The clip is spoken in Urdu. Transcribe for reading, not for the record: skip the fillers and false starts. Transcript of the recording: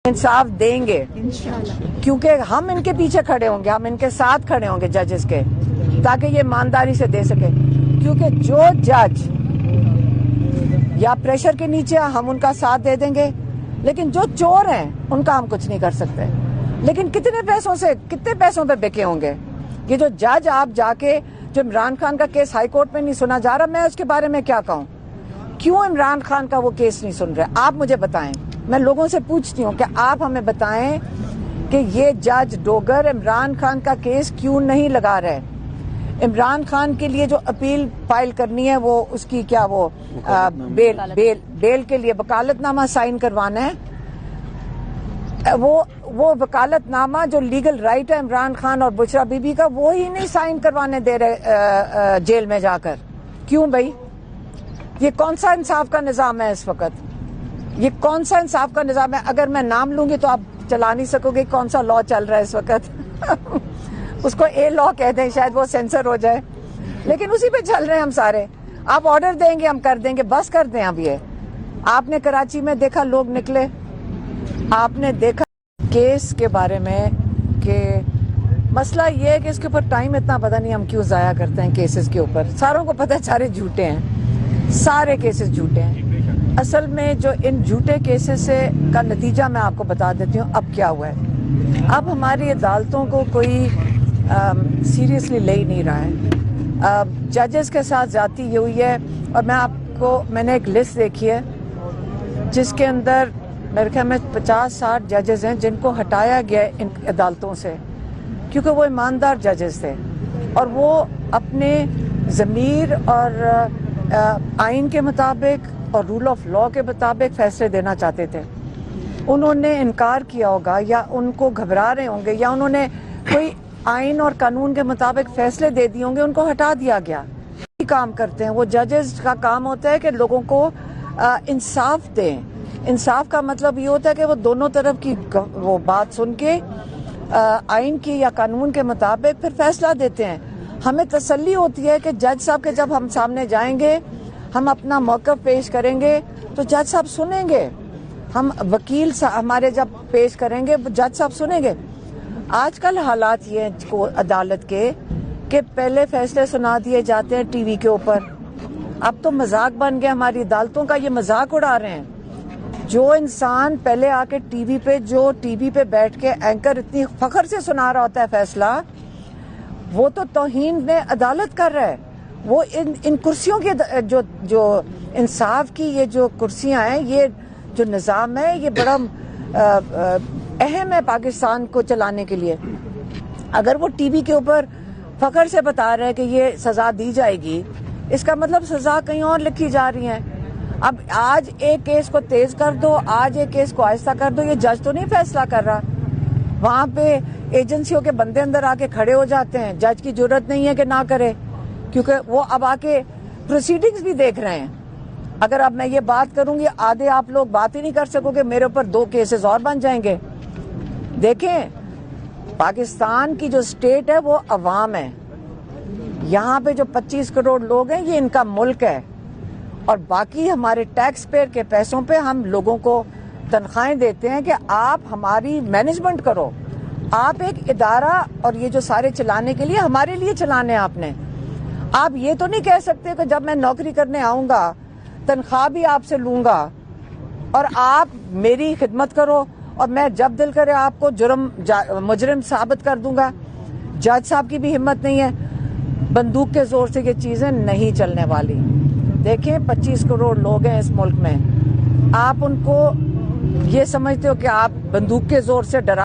انصاف دیں گے کیونکہ ہم ان کے پیچھے کھڑے ہوں گے، ہم ان کے ساتھ کھڑے ہوں گے ججز کے، تاکہ یہ ایمانداری سے دے سکے. کیونکہ جو جج یا پریشر کے نیچے ہم ان کا ساتھ دے دیں گے، لیکن جو چور ہیں ان کا ہم کچھ نہیں کر سکتے. لیکن کتنے پیسوں پہ بکے ہوں گے یہ جو جج. آپ جا کے جو عمران خان کا کیس ہائی کورٹ میں نہیں سنا جا رہا، میں اس کے بارے میں کیا کہوں؟ کیوں عمران خان کا وہ کیس نہیں سن رہے؟ آپ مجھے بتائیں. میں لوگوں سے پوچھتی ہوں کہ آپ ہمیں بتائیں کہ یہ جج ڈوگر عمران خان کا کیس کیوں نہیں لگا رہے؟ عمران خان کے لیے جو اپیل فائل کرنی ہے، وہ اس کی کیا وہ بیل کے لیے وکالت نامہ سائن کروانا ہے، وہ وکالت نامہ جو لیگل رائٹ ہے عمران خان اور بشرا بی بی کا، وہ ہی نہیں سائن کروانے دے رہے جیل میں جا کر. کیوں بھائی؟ یہ کون سا انصاف کا نظام ہے اس وقت؟ یہ کون سا انصاف کا نظام ہے؟ اگر میں نام لوں گی تو آپ چلا نہیں سکو گے کون سا لا چل رہا ہے اس وقت. اس کو اے لا کہہ دیں، شاید وہ سینسر ہو جائے، لیکن اسی پہ چل رہے ہیں ہم سارے. آپ آرڈر دیں گے ہم کر دیں گے، بس کر دیں. اب یہ آپ نے کراچی میں دیکھا لوگ نکلے، آپ نے دیکھا کیس کے بارے میں کہ مسئلہ یہ ہے کہ اس کے اوپر ٹائم اتنا پتہ نہیں ہم کیوں ضائع کرتے ہیں کیسز کے اوپر. ساروں کو پتہ ہے سارے جھوٹے ہیں، سارے کیسز جھوٹے ہیں. اصل میں جو ان جھوٹے کیسز سے کا نتیجہ میں آپ کو بتا دیتی ہوں اب کیا ہوا ہے. اب ہماری عدالتوں کو کوئی سیریسلی لے ہی نہیں رہا ہے. ججز کے ساتھ زیادتی یہ ہوئی ہے، اور میں نے ایک لسٹ دیکھی ہے جس کے اندر میرے خیال میں 50-60 ججز ہیں جن کو ہٹایا گیا ان عدالتوں سے کیونکہ وہ ایماندار ججز تھے اور وہ اپنے ضمیر اور آئین کے مطابق اور رول آف لا کے مطابق فیصلے دینا چاہتے تھے. انہوں نے انکار کیا ہوگا یا ان کو گھبرا رہے ہوں گے یا انہوں نے کوئی آئین اور قانون کے مطابق فیصلے دے دیے ہوں گے، ان کو ہٹا دیا گیا. یہی کام کرتے ہیں وہ ججز کا کام ہوتا ہے کہ لوگوں کو انصاف دیں. انصاف کا مطلب یہ ہوتا ہے کہ وہ دونوں طرف کی وہ بات سن کے آئین کی یا قانون کے مطابق پھر فیصلہ دیتے ہیں. ہمیں تسلی ہوتی ہے کہ جج صاحب کے جب ہم سامنے جائیں گے، ہم اپنا موقف پیش کریں گے تو جج صاحب سنیں گے. ہم وکیل ہمارے جب پیش کریں گے جج صاحب سنیں گے. آج کل حالات یہ ہیں عدالت کے کہ پہلے فیصلے سنا دیے جاتے ہیں ٹی وی کے اوپر. اب تو مذاق بن گیا، ہماری عدالتوں کا یہ مذاق اڑا رہے ہیں. جو انسان پہلے آ کے ٹی وی پہ بیٹھ کے اینکر اتنی فخر سے سنا رہا ہوتا ہے فیصلہ، وہ تو توہین میں عدالت کر رہا ہے. وہ ان کرسیوں کے جو انصاف کی یہ جو کرسیاں ہیں، یہ جو نظام ہے، یہ بڑا اہم ہے پاکستان کو چلانے کے لیے. اگر وہ ٹی وی کے اوپر فخر سے بتا رہے ہیں کہ یہ سزا دی جائے گی، اس کا مطلب سزا کہیں اور لکھی جا رہی ہیں. اب آج ایک کیس کو تیز کر دو، آج ایک کیس کو آہستہ کر دو، یہ جج تو نہیں فیصلہ کر رہا. وہاں پہ ایجنسیوں کے بندے اندر آ کے کھڑے ہو جاتے ہیں. جج کی جرت نہیں ہے کہ نہ کرے، کیونکہ وہ اب آ کے پروسیڈنگز بھی دیکھ رہے ہیں. اگر اب میں یہ بات کروں گی، آدھے آپ لوگ بات ہی نہیں کر سکو گے، میرے اوپر 2 کیسز اور بن جائیں گے. دیکھیں پاکستان کی جو سٹیٹ ہے وہ عوام ہے. یہاں پہ جو 25 کروڑ لوگ ہیں یہ ان کا ملک ہے، اور باقی ہمارے ٹیکس پیئر کے پیسوں پہ ہم لوگوں کو تنخواہیں دیتے ہیں کہ آپ ہماری مینجمنٹ کرو. آپ ایک ادارہ اور یہ جو سارے چلانے کے لیے ہمارے لیے چلانے آپ نے. آپ یہ تو نہیں کہہ سکتے کہ جب میں نوکری کرنے آؤں گا تنخواہ بھی آپ سے لوں گا اور آپ میری خدمت کرو اور میں جب دل کرے آپ کو مجرم ثابت کر دوں گا. جج صاحب کی بھی ہمت نہیں ہے. بندوق کے زور سے یہ چیزیں نہیں چلنے والی. دیکھیں 25 کروڑ لوگ ہیں اس ملک میں. آپ ان کو یہ سمجھتے ہو کہ آپ بندوق کے زور سے ڈرا